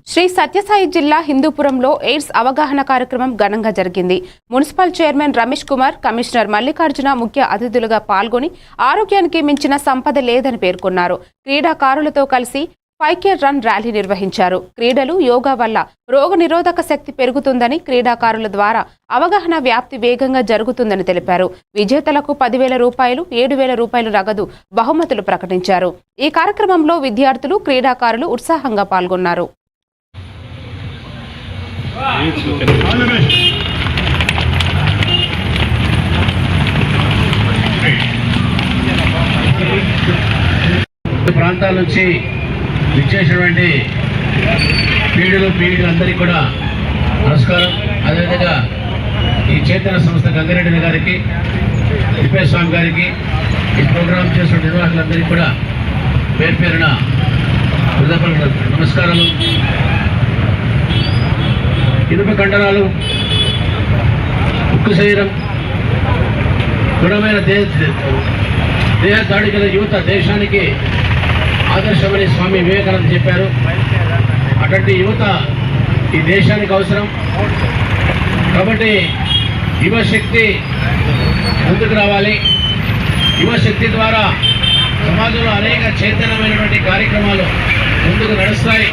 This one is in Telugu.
శ్రీ సత్యసాయి జిల్లా హిందూపురంలో ఎయిడ్స్ అవగాహన కార్యక్రమం ఘనంగా జరిగింది. Municipal chairman Ramesh Kumar, commissioner Mallikarjuna ముఖ్య అతిథులుగా పాల్గొని ఆరోగ్యానికి మించిన సంపద లేదని పేర్కొన్నారు. క్రీడాకారులతో కలిసి 5K రన్ ర్యాలీ నిర్వహించారు. క్రీడలు, యోగా వల్ల రోగనిరోధక శక్తి పెరుగుతుందని, క్రీడాకారుల ద్వారా అవగాహన వ్యాప్తి వేగంగా జరుగుతుందని తెలిపారు. విజేతలకు 10,000 రూపాయలు, 7,000 రూపాయలు నగదు బహుమతులు ప్రకటించారు. ఈ కార్యక్రమంలో విద్యార్థులు, క్రీడాకారులు ఉత్సాహంగా పాల్గొన్నారు. ప్రాంతాల నుంచి విచ్చేసినటువంటి పీడులందరికీ కూడా నమస్కారం. అదేవిధంగా ఈ చేతన సంస్థ గంగారెడ్డి గారికి, తిప్పేస్వామి గారికి, ఈ ప్రోగ్రాం చేసిన నిర్వాహకులందరికీ కూడా పేరు పేరున హృదయపూర్వక నమస్కారాలు. ఇనుప కండరాలు, ఉక్కు శరీరం, దృఢమైన దేహ దాడి గల యువత దేశానికి ఆదర్శమని స్వామి వివేకానంద చెప్పారు. అటువంటి యువత ఈ దేశానికి అవసరం. కాబట్టి యువశక్తి ముందుకు రావాలి. యువశక్తి ద్వారా సమాజంలో అనేక చైతన్యమైనటువంటి కార్యక్రమాలు ముందుకు నడుస్తాయి.